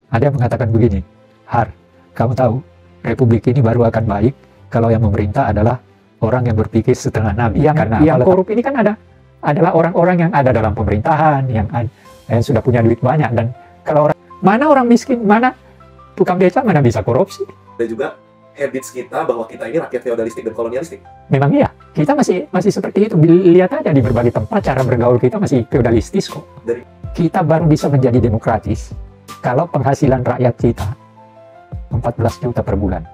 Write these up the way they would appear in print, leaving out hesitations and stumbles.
Ada yang mengatakan begini, Har, kamu tahu, Republik ini baru akan baik kalau yang memerintah adalah orang yang berpikir setengah nabi. Yang korup ini kan adalah orang-orang yang ada dalam pemerintahan, yang sudah punya duit banyak. Dan kalau mana orang miskin, mana tukang beca, mana bisa korupsi. Dan juga habits kita bahwa kita ini rakyat feodalistik dan kolonialistik. Memang iya, kita masih seperti itu. Lihat aja di berbagai tempat cara bergaul kita masih feodalistis kok. Kita baru bisa menjadi demokratis kalau penghasilan rakyat kita 14 juta per bulan.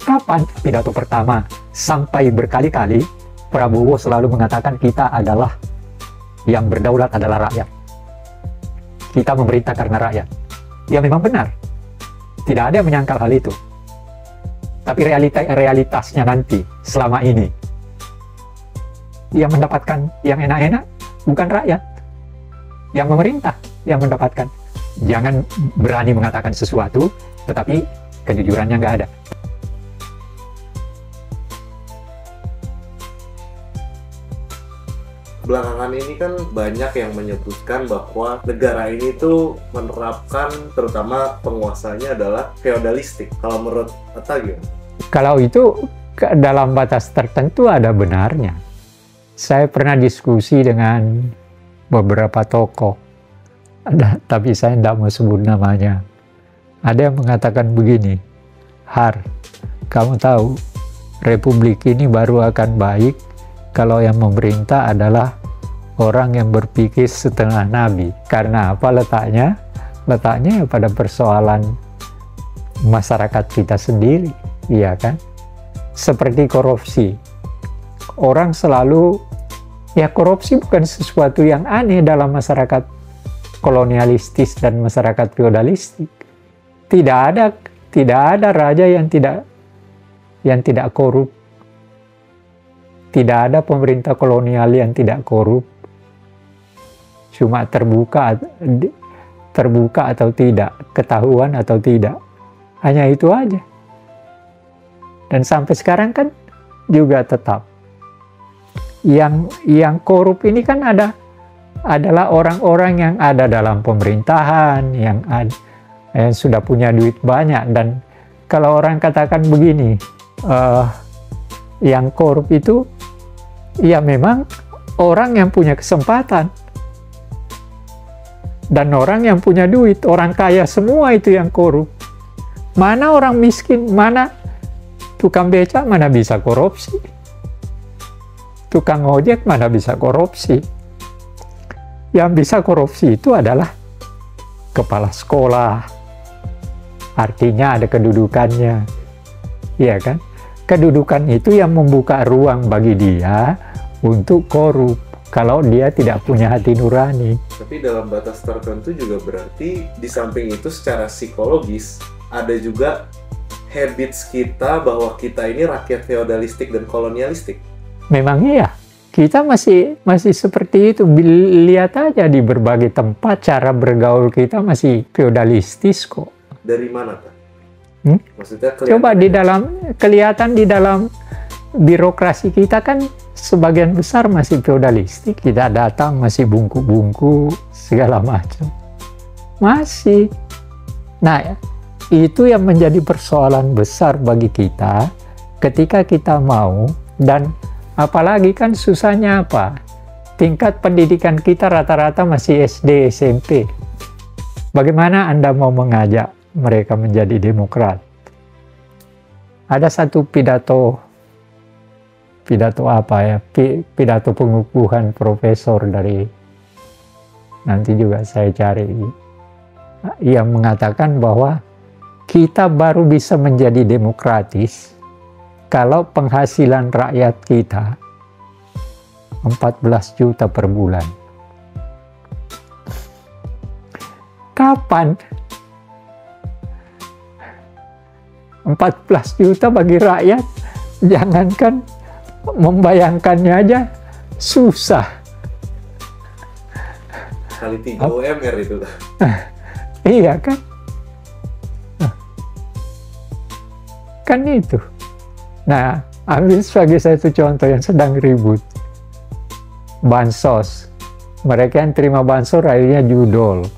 Kapan pidato pertama sampai berkali-kali Prabowo selalu mengatakan kita adalah yang berdaulat adalah rakyat. Kita memerintah karena rakyat. Ya memang benar. Tidak ada yang menyangkal hal itu. Tapi realitasnya nanti selama ini yang mendapatkan yang enak-enak bukan rakyat. Yang memerintah yang mendapatkan. Jangan berani mengatakan sesuatu tetapi kejujurannya nggak ada. Belakangan ini kan banyak yang menyebutkan bahwa negara ini tuh menerapkan, terutama penguasanya adalah feodalistik. Kalau menurut Atta gimana? Kalau itu dalam batas tertentu ada benarnya. Saya pernah diskusi dengan beberapa tokoh, tapi saya tidak mau sebut namanya. Ada yang mengatakan begini, Har, kamu tahu Republik ini baru akan baik kalau yang memerintah adalah orang yang berpikir setengah nabi. Karena apa letaknya? Letaknya pada persoalan masyarakat kita sendiri, iya kan? Seperti korupsi. Orang selalu, ya korupsi bukan sesuatu yang aneh dalam masyarakat kolonialistis dan masyarakat feodalistik. Tidak ada raja yang tidak korup. Tidak ada pemerintah kolonial yang tidak korup. Cuma terbuka atau tidak, ketahuan atau tidak. Hanya itu aja. Dan sampai sekarang kan juga tetap. Yang korup ini kan adalah orang-orang yang ada dalam pemerintahan, yang sudah punya duit banyak. Dan kalau orang katakan begini, yang korup itu, ya memang orang yang punya kesempatan. Dan orang yang punya duit, orang kaya semua itu yang korup. Mana orang miskin, mana tukang beca, mana bisa korupsi. Tukang ojek, mana bisa korupsi. Yang bisa korupsi itu adalah kepala sekolah. Artinya ada kedudukannya. Iya kan? Kedudukan itu yang membuka ruang bagi dia untuk korup. Kalau dia tidak punya hati nurani. Tapi dalam batas tertentu juga berarti di samping itu secara psikologis ada juga habits kita bahwa kita ini rakyat feodalistik dan kolonialistik. Memang iya, kita masih seperti itu. Lihat aja di berbagai tempat cara bergaul kita masih feodalistis kok. Dari mana, Pak? Maksudnya coba kelihatan di dalam birokrasi kita kan sebagian besar masih feodalistik. Kita datang masih bungku-bungku segala macam. Masih. Nah, itu yang menjadi persoalan besar bagi kita ketika kita mau, dan apalagi kan susahnya apa? Tingkat pendidikan kita rata-rata masih SD, SMP. Bagaimana Anda mau mengajak mereka menjadi demokrat? Ada satu pidato apa ya, pidato pengukuhan profesor dari, nanti juga saya cari, yang mengatakan bahwa kita baru bisa menjadi demokratis kalau penghasilan rakyat kita 14 juta per bulan. Kapan? 14 juta bagi rakyat, jangankan membayangkannya aja susah. Kali 3 UMR itu. Iya kan? Kan itu. Nah, ambil sebagai satu contoh yang sedang ribut. Bansos. Mereka yang terima bansos akhirnya judol.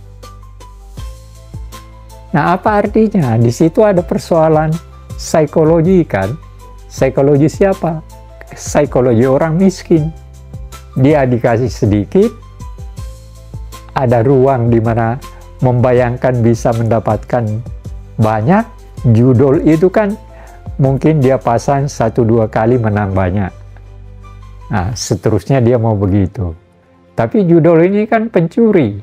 Nah, apa artinya? Di situ ada persoalan psikologi kan? Psikologi siapa? Psikologi orang miskin. Dia dikasih sedikit, ada ruang di mana membayangkan bisa mendapatkan banyak. Judul itu kan mungkin dia pasang 1-2 kali menang banyak. Nah, seterusnya dia mau begitu. Tapi judul ini kan pencuri.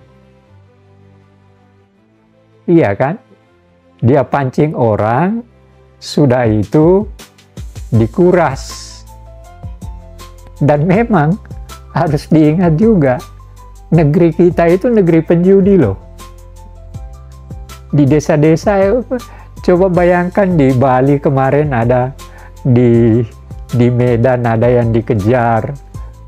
Iya kan? Dia pancing orang, sudah itu dikuras. Dan memang harus diingat juga, negeri kita itu negeri penjudi loh. Di desa-desa, coba bayangkan di Bali kemarin ada, di Medan ada yang dikejar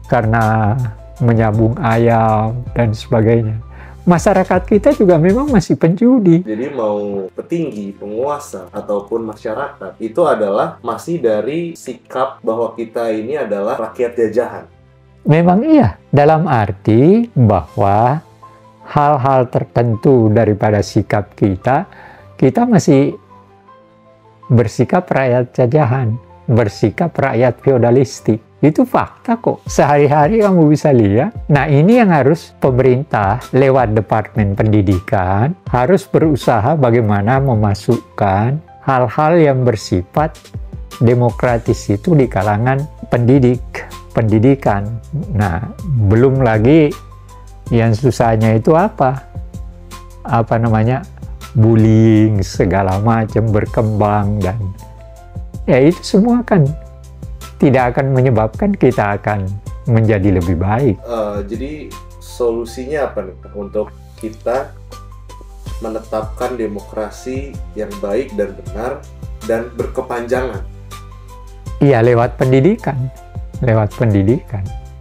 karena menyambung ayam dan sebagainya. Masyarakat kita juga memang masih penjudi. Jadi mau petinggi, penguasa, ataupun masyarakat, itu adalah masih dari sikap bahwa kita ini adalah rakyat jajahan. Memang iya, dalam arti bahwa hal-hal tertentu daripada sikap kita masih bersikap rakyat jajahan, bersikap rakyat feodalistik. Itu fakta kok, sehari-hari kamu bisa lihat. Nah, ini yang harus pemerintah lewat Departemen Pendidikan harus berusaha bagaimana memasukkan hal-hal yang bersifat demokratis itu di kalangan pendidikan. Nah, belum lagi yang susahnya itu apa namanya, bullying segala macam berkembang, dan ya itu semua kan tidak akan menyebabkan kita akan menjadi lebih baik. Jadi solusinya apa nih untuk kita menetapkan demokrasi yang baik dan benar dan berkepanjangan? Iya, lewat pendidikan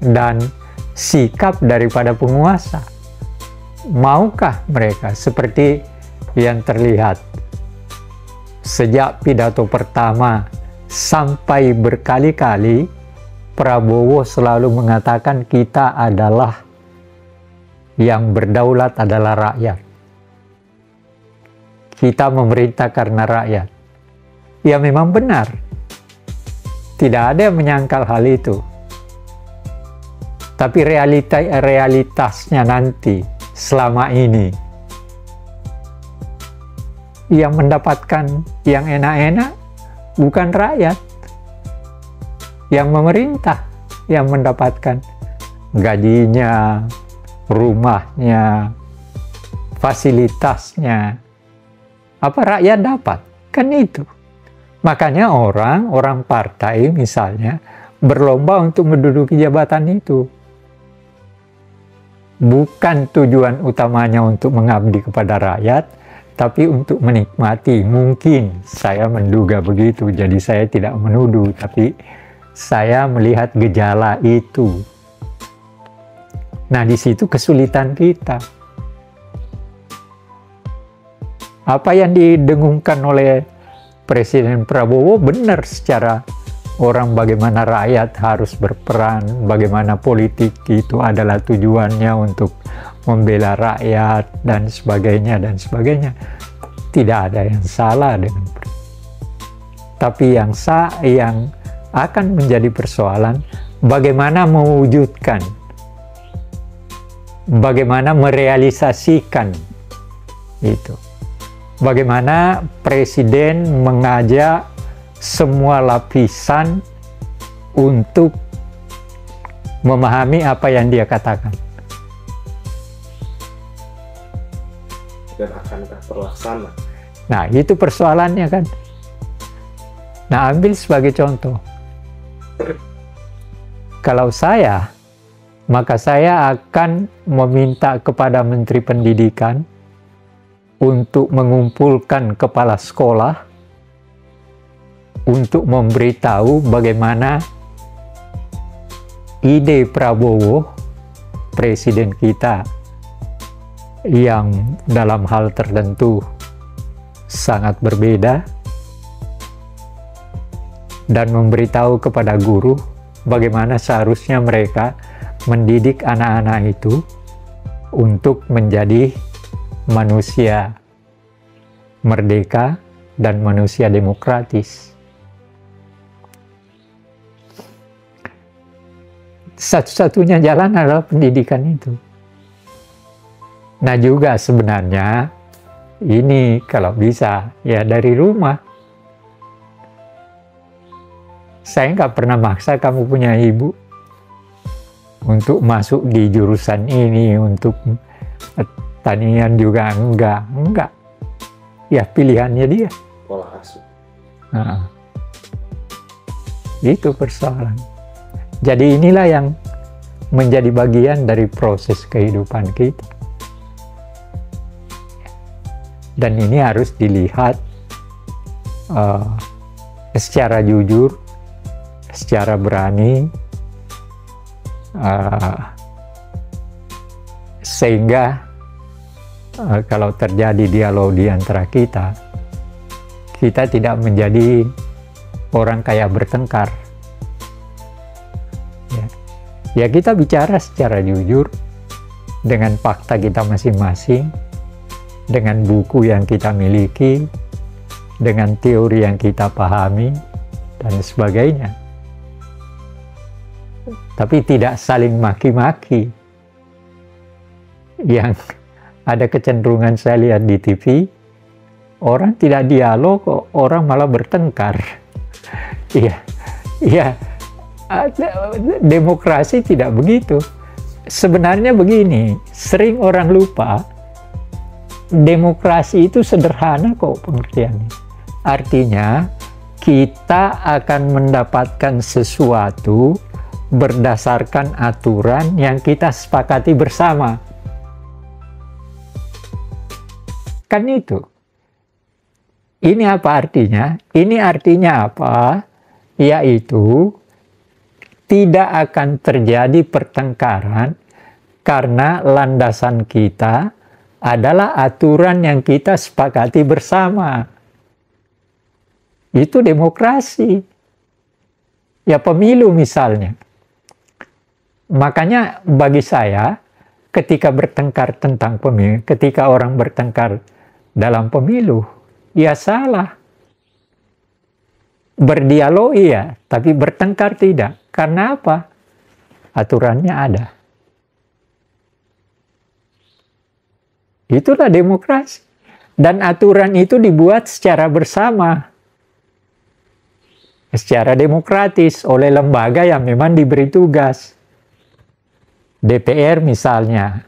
dan sikap daripada penguasa. Maukah mereka seperti yang terlihat sejak pidato pertama sampai berkali-kali Prabowo selalu mengatakan kita adalah yang berdaulat adalah rakyat. Kita memerintah karena rakyat. Ya memang benar. Tidak ada yang menyangkal hal itu. Tapi realitasnya nanti selama ini yang mendapatkan yang enak-enak bukan rakyat, yang memerintah yang mendapatkan gajinya, rumahnya, fasilitasnya. Apa rakyat dapat? Kan itu. Makanya orang partai misalnya berlomba untuk menduduki jabatan itu. Bukan tujuan utamanya untuk mengabdi kepada rakyat, tapi untuk menikmati. Mungkin saya menduga begitu, jadi saya tidak menuduh, tapi saya melihat gejala itu. Nah, di situ kesulitan kita. Apa yang didengungkan oleh Presiden Prabowo benar secara orang, bagaimana rakyat harus berperan, bagaimana politik itu adalah tujuannya untuk membela rakyat dan sebagainya dan sebagainya. Tidak ada yang salah dengan itu. Tapi yang akan menjadi persoalan bagaimana mewujudkan, bagaimana merealisasikan itu. Bagaimana presiden mengajak semua lapisan untuk memahami apa yang dia katakan. Dan akankah terlaksana? Nah, itu persoalannya kan. Nah, ambil sebagai contoh. Kalau saya, maka saya akan meminta kepada Menteri Pendidikan untuk mengumpulkan kepala sekolah untuk memberitahu bagaimana ide Prabowo, presiden kita, yang dalam hal tertentu sangat berbeda, dan memberitahu kepada guru bagaimana seharusnya mereka mendidik anak-anak itu untuk menjadi manusia merdeka, dan manusia demokratis. Satu-satunya jalan adalah pendidikan itu. Nah juga sebenarnya ini kalau bisa ya dari rumah. Saya nggak pernah maksa kamu punya ibu untuk masuk di jurusan ini, untuk tanian juga enggak. Ya pilihannya dia. Pola asuh. Nah, itu persoalan. Jadi inilah yang menjadi bagian dari proses kehidupan kita. Dan ini harus dilihat secara jujur, secara berani, sehingga kalau terjadi dialog di antara kita tidak menjadi orang kayak bertengkar. Ya kita bicara secara jujur dengan fakta kita masing-masing, dengan buku yang kita miliki, dengan teori yang kita pahami, dan sebagainya. Tapi tidak saling maki-maki. Yang ada kecenderungan saya lihat di TV, orang tidak dialog, orang malah bertengkar. Iya, demokrasi tidak begitu. Sebenarnya begini, sering orang lupa, demokrasi itu sederhana kok pengertiannya. Artinya, kita akan mendapatkan sesuatu berdasarkan aturan yang kita sepakati bersama. Kan itu. Ini apa artinya? Ini artinya apa? Yaitu tidak akan terjadi pertengkaran karena landasan kita adalah aturan yang kita sepakati bersama. Itu demokrasi. Ya pemilu misalnya. Makanya bagi saya ketika bertengkar tentang pemilu, ketika orang bertengkar dalam pemilu, ya salah. Berdialog iya, tapi bertengkar tidak. Karena apa? Aturannya ada. Itulah demokrasi. Dan aturan itu dibuat secara bersama. Secara demokratis oleh lembaga yang memang diberi tugas. DPR misalnya.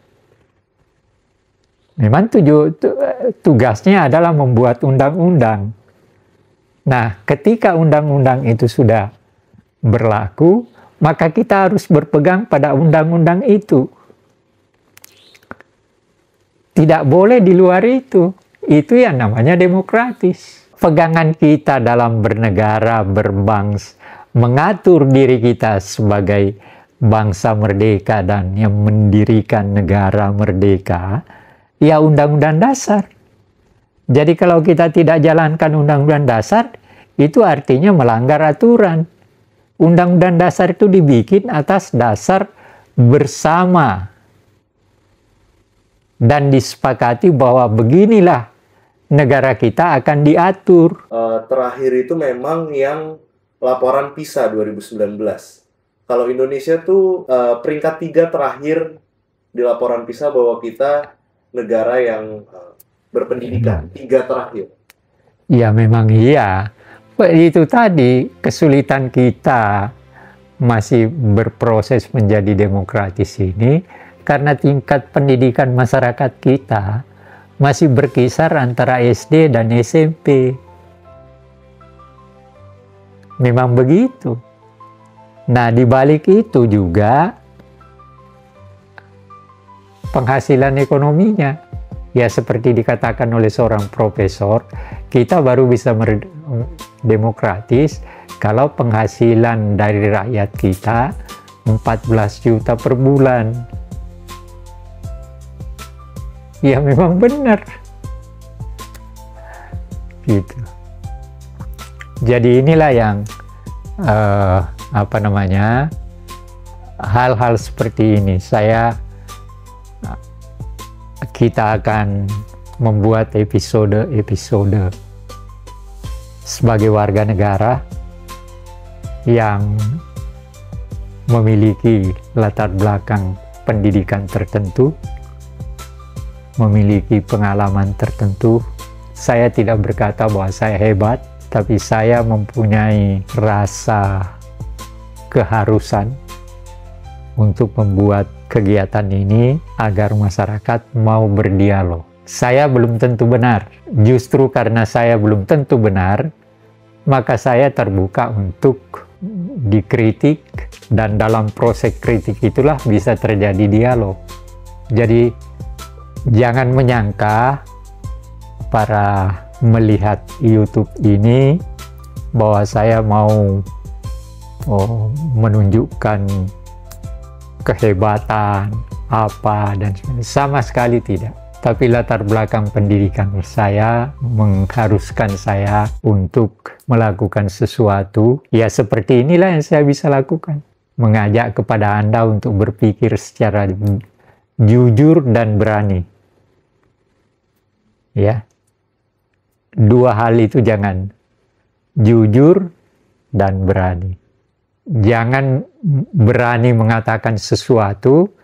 Memang tugasnya adalah membuat undang-undang. Nah, ketika undang-undang itu sudah berlaku, maka kita harus berpegang pada undang-undang itu. Tidak boleh di luar itu. Itu yang namanya demokratis. Pegangan kita dalam bernegara, berbangsa, mengatur diri kita sebagai bangsa merdeka dan yang mendirikan negara merdeka, ya undang-undang dasar. Jadi kalau kita tidak jalankan undang-undang dasar, itu artinya melanggar aturan. Undang-undang dasar itu dibikin atas dasar bersama. Dan disepakati bahwa beginilah negara kita akan diatur. Terakhir itu memang yang laporan PISA 2019. Kalau Indonesia tuh peringkat 3 terakhir di laporan PISA bahwa kita negara yang berpendidikan, 3 terakhir. Ya memang iya. Itu tadi kesulitan kita masih berproses menjadi demokratis ini karena tingkat pendidikan masyarakat kita masih berkisar antara SD dan SMP. Memang begitu. Nah, di balik itu juga penghasilan ekonominya. Ya seperti dikatakan oleh seorang profesor, kita baru bisa demokratis kalau penghasilan dari rakyat kita 14 juta per bulan. Ya memang benar. Gitu. Jadi inilah yang hal-hal seperti ini kita akan membuat episode-episode sebagai warga negara yang memiliki latar belakang pendidikan tertentu, memiliki pengalaman tertentu. Saya tidak berkata bahwa saya hebat, tapi saya mempunyai rasa keharusan untuk membuat kegiatan ini agar masyarakat mau berdialog. Saya belum tentu benar. Justru karena saya belum tentu benar, maka saya terbuka untuk dikritik, dan dalam proses kritik itulah bisa terjadi dialog. Jadi jangan menyangka para melihat YouTube ini bahwa saya mau menunjukkan kehebatan apa dan sebagainya. Sama sekali tidak. Tapi latar belakang pendidikan saya mengharuskan saya untuk melakukan sesuatu. Ya seperti inilah yang saya bisa lakukan. Mengajak kepada Anda untuk berpikir secara jujur dan berani. Ya. Dua hal itu jangan. Jujur dan berani. Jangan berani mengatakan sesuatu,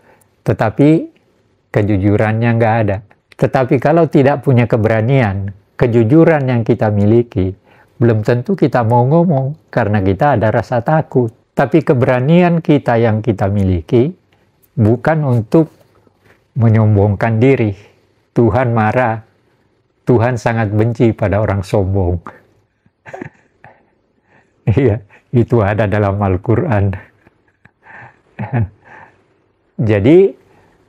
tetapi kejujurannya nggak ada. Tetapi kalau tidak punya keberanian, kejujuran yang kita miliki, belum tentu kita mau ngomong, karena kita ada rasa takut. Tapi keberanian kita yang kita miliki, bukan untuk menyombongkan diri. Tuhan marah, Tuhan sangat benci pada orang sombong. Iya. Itu ada dalam Al-Quran. Jadi,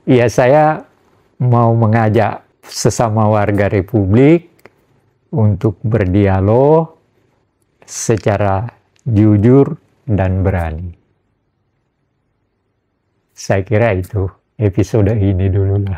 ya saya mau mengajak sesama warga Republik untuk berdialog secara jujur dan berani. Saya kira itu episode ini dulu lah.